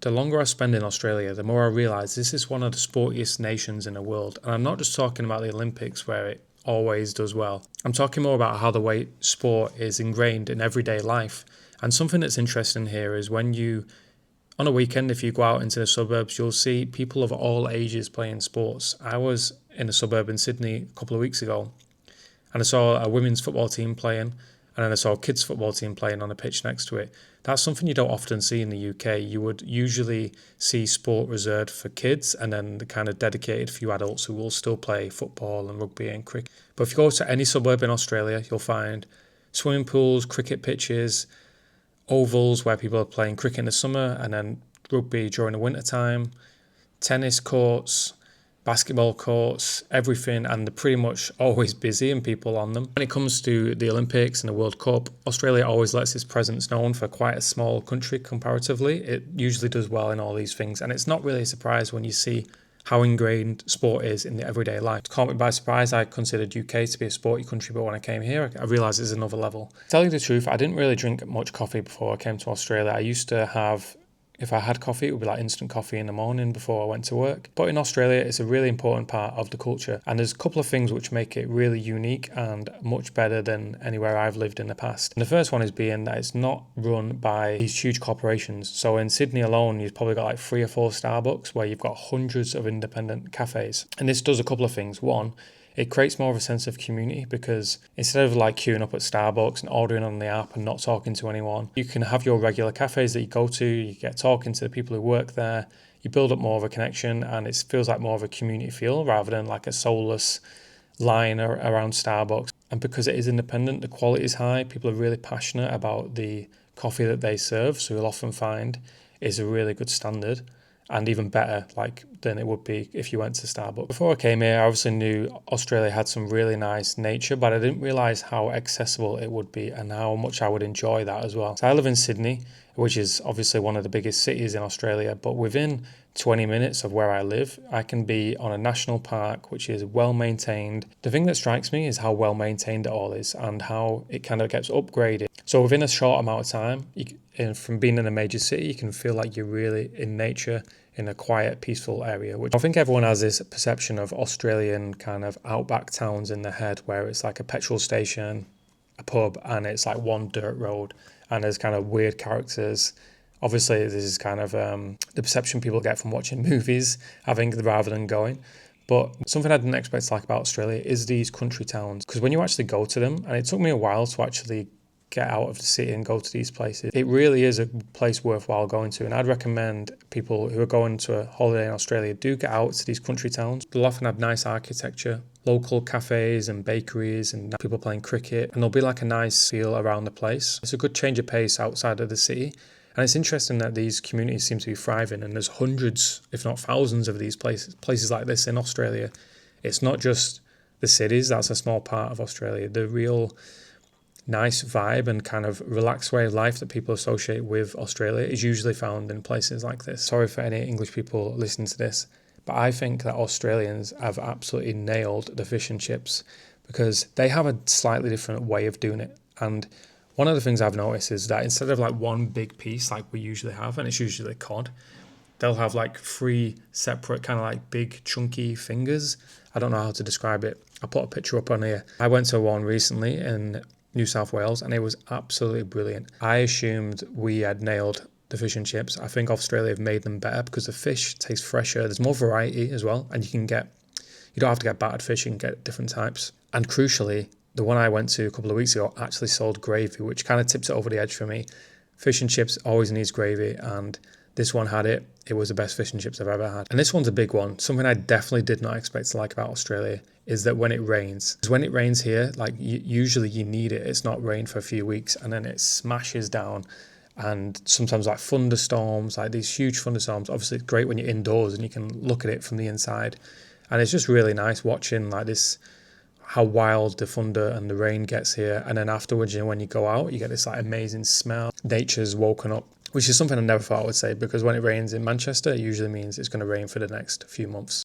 The longer I spend in Australia, the more I realise this is one of the sportiest nations in the world. And I'm not just talking about the Olympics where it always does well. I'm talking more about how the way sport is ingrained in everyday life. And something that's interesting here is on a weekend, if you go out into the suburbs, you'll see people of all ages playing sports. I was in a suburb in Sydney a couple of weeks ago and I saw a women's football team playing, and then I saw a kids' football team playing on a pitch next to it. That's something you don't often see in the UK. You would usually see sport reserved for kids and then the kind of dedicated few adults who will still play football and rugby and cricket. But if you go to any suburb in Australia, you'll find swimming pools, cricket pitches, ovals where people are playing cricket in the summer and then rugby during the winter time, tennis courts, basketball courts, everything, and they're pretty much always busy and people on them. When it comes to the Olympics and the World Cup, Australia always lets its presence known for quite a small country comparatively. It usually does well in all these things, and it's not really a surprise when you see how ingrained sport is in the everyday life. It caught me by surprise. I considered UK to be a sporty country, but when I came here, I realised it's another level. To tell you the truth, I didn't really drink much coffee before I came to Australia. I used to have, if I had coffee, it would be like instant coffee in the morning before I went to work. But in Australia, it's a really important part of the culture. And there's a couple of things which make it really unique and much better than anywhere I've lived in the past. And the first one is being that it's not run by these huge corporations. So in Sydney alone, you've probably got like 3 or 4 Starbucks where you've got hundreds of independent cafes. And this does a couple of things. One, it creates more of a sense of community because instead of like queuing up at Starbucks and ordering on the app and not talking to anyone, you can have your regular cafes that you go to, you get talking to the people who work there, you build up more of a connection and it feels like more of a community feel rather than like a soulless line around Starbucks. And because it is independent, the quality is high, people are really passionate about the coffee that they serve, so you'll often find is a really good standard. And even better than it would be if you went to Starbucks. Before I came here, I obviously knew Australia had some really nice nature, but I didn't realise how accessible it would be and how much I would enjoy that as well. So I live in Sydney, which is obviously one of the biggest cities in Australia, but within 20 minutes of where I live, I can be on a national park, which is well maintained. The thing that strikes me is how well maintained it all is and how it kind of gets upgraded. So within a short amount of time, from being in a major city, you can feel like you're really in nature in a quiet, peaceful area. Which I think everyone has this perception of Australian kind of outback towns in their head where it's like a petrol station, a pub, and it's like one dirt road and there's kind of weird characters. Obviously, this is kind of the perception people get from watching movies, I think, rather than going. But something I didn't expect to like about Australia is these country towns. Because when you actually go to them, and it took me a while to actually get out of the city and go to these places, it really is a place worthwhile going to. And I'd recommend people who are going to a holiday in Australia do get out to these country towns. They'll often have nice architecture, local cafes and bakeries and people playing cricket, and there'll be like a nice feel around the place. It's a good change of pace outside of the city. And it's interesting that these communities seem to be thriving, and there's hundreds, if not thousands, of these places like this in Australia. It's not just the cities, that's a small part of Australia. The real nice vibe and kind of relaxed way of life that people associate with Australia is usually found in places like this. Sorry for any English people listening to this, but I think that Australians have absolutely nailed the fish and chips because they have a slightly different way of doing it. And one of the things I've noticed is that instead of like one big piece like we usually have, and it's usually cod, they'll have like 3 separate kind of like big chunky fingers. I don't know how to describe it. I'll put a picture up on here. I went to one recently in New South Wales and it was absolutely brilliant. I assumed we had nailed the fish and chips. I think Australia have made them better because the fish tastes fresher. There's more variety as well, and you don't have to get battered fish, you can get different types. And crucially, the one I went to a couple of weeks ago actually sold gravy, which kind of tips it over the edge for me. Fish and chips always needs gravy, and this one had it. It was the best fish and chips I've ever had. And this one's a big one. Something I definitely did not expect to like about Australia is that when it rains. Because when it rains here, like usually you need it. It's not rained for a few weeks and then it smashes down. And sometimes like thunderstorms, like these huge thunderstorms. Obviously it's great when you're indoors and you can look at it from the inside. And it's just really nice watching like this, how wild the thunder and the rain gets here. And then afterwards, when you go out, you get this like amazing smell. Nature's woken up, which is something I never thought I would say, because when it rains in Manchester, it usually means it's going to rain for the next few months.